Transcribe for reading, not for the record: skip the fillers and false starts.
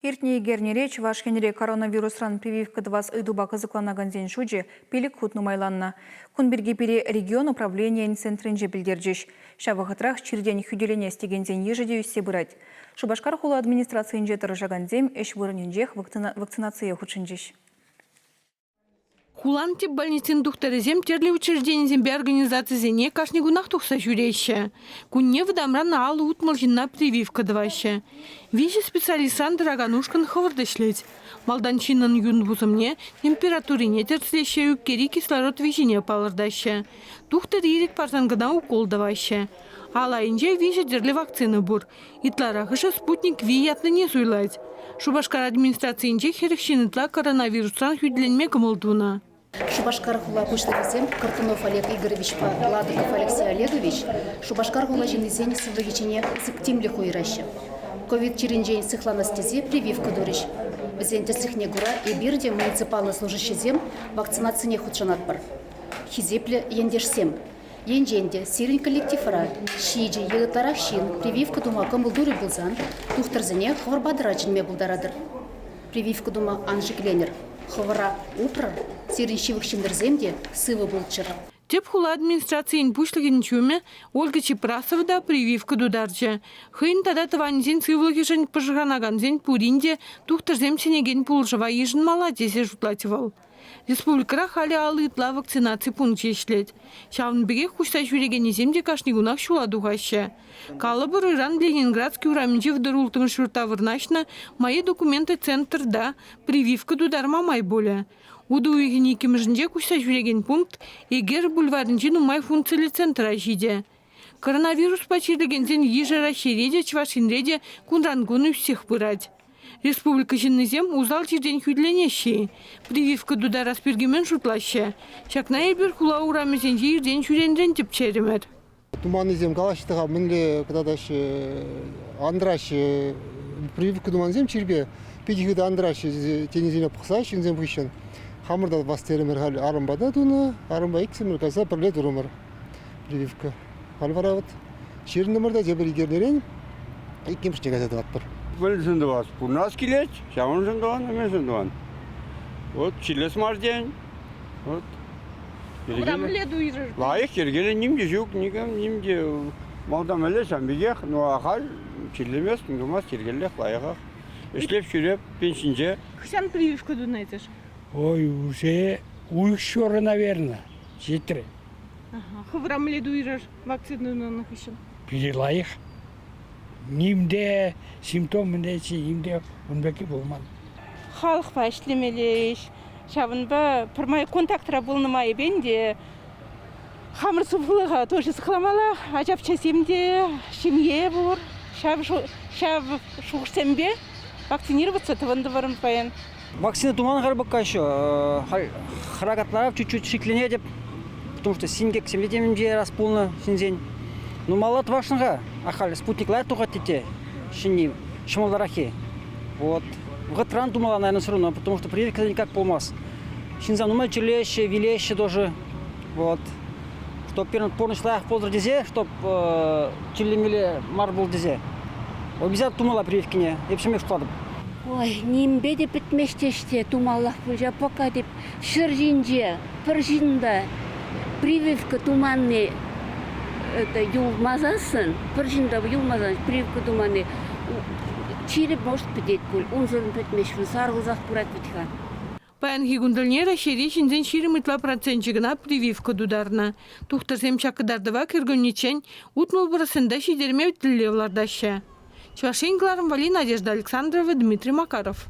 Иртне гернере Чувашкенере коронавирусран прививка двас ыдуба кызыкланаган зен шуджи пилик хутну майланна. Кунберге пире регион управления центринже билдерджиш. Шавахатрах чирден хүделене стеген зен ежеде үссе бұрать. Шубашкар хула администрация инжетары жаган эш вырыненжех вакцинация худшинжиш. Хулан тип больницин тухтарызем терлі учреждение зембе организации зене кашни гунах тухса жүрейші. Кунне вдамран алы утмал жинна прививка давайші. Виші специалистан драганушкан хавырдашлет. Малданчинын юн бузымне температурине терслеші үккери кислород вишине палырдайші. Тухтар ирик парзангана укол давайші. Алайынже виші дерлі вакцина бур. Итларахышы спутник Ви ятны не суйлайд. Шубашкар администрацийинче херекшинытла коронавирустан хүдленме кымылдуна. Шубашкар хула пуштарызем Картунов Олег Игоревич Ладыков Алексей Олегович Шубашкар хула жинызен сывыгичене сыктимли хуйраща. Ковид черенжен сыхланастезе прививка дурищ. Бізенте сыхне гура и бирде муниципальный служащезем вакцинацияне худшанат бар. Хизепле ендешсем. Енженде сирень коллективра, шиджи, егытарах шин, прививка дума кымылдуры булзан, тухтарзене хварбадырачын ме булдарадыр. Прививка дума Анжик Ленер. Хвара упра, сирень шивых шиндерземде сывы булчыр. Теп хула администрациян пушлыгин чуме Ольга Чепрасова да прививка дударча. Хын тада таванзин сывлыгишен пожиганаганзин пуринде тухтарзем сенеген пулжава ежин маладесе жутлативал. Республикара хали алы итла вакцинации пункте ишлет. Шавнбеге хушта жүреген земде кашнигунах шула дугаща. Калабыр Иран Ленинградский ураменче вдырултым шуртавырнашна мои документы центр да прививка дударма май боля. Уду уйгеники мжнде хушта жүреген пункт егер бульваринче нумай функцияли центра жиде. Коронавирус пачирлегензен ежара шереде чвашинреде кунрангуны всех пырать. Республика жиннезем узал чирден хүдленеші. Прививка дуда распергемен шутлашы. Шакна елбір хула урамезен жирден жүренден тіп черемер. Туманызем калаштыға мінлі кададаш андраш прививка думанзем чирбе. Педихіда андраш тенезіне пықса шинзем бұйшын. Хамырда бастеремер хал арымбада дуны, арымба ексемер кайса бірлет ұрымыр прививка. Халваравыт. Шеріндімірда жебір егерлерен еккемшіне газеті атпыр. Böyle sındıvaz. Purnas kileç, şavun sındıvan, hemen sındıvan. Ot çiles marjen. Ot. Layık yergele nimce yok, nimce. Mağdam öyle sen bilgek, no akal çilemez, ngımaz yergele layık. İşlep şürep, penşince. Ксан прививка дунайтеш? Ой, уже еще, наверное, 4. Хаврамле дуйрар вакцину на хищен. Пила их. Нимде симптом нече, нимде унбеки болман. Халық па ішлемелеш, шабынба пырмай контактыра болнымай бенде. Хамыр сұфылыға тоже сықламала, ажап часемде, шемье бұр, шав шуғырсембе, вакцинироваться таванды барым паян. Вакцина туман харбакка еще, харакатларав чуть-чуть шиклене деп, потому что сингек семдемде раз полно синзень. Ну мало твашнага, ахали спутниклар тухат тете, шини, шмалдарахи. Вот. В Гатран думала, наверное, все равно, потому что прививка никак полмаз. Шинза, ну мы челеще, вилеще тоже. Вот. Чтоб первый порно шлях полдра дезе, чтоб челемили марбл дезе. Обязательно думала прививки не, и все мне вкладывал. Ой, нимбе деп бітмештеште тумаллах бұлжа пока деп шыржинже, пыржинда прививка туманный это юлмазасын, пыржинда юлмазасын, прививка туманный чиреп может педет пуль, он жұрын петмешвін, сарғызақ пұрат бітхан. Паян хигундалнера шерешінзен 22% прививка дударна. Тухтарсем чакыдардыва кіргөннечен утмул бұрысында шидерме өттілі олардашы. Чувашенгларым Вали, Надежда Александрова, Дмитрий Макаров.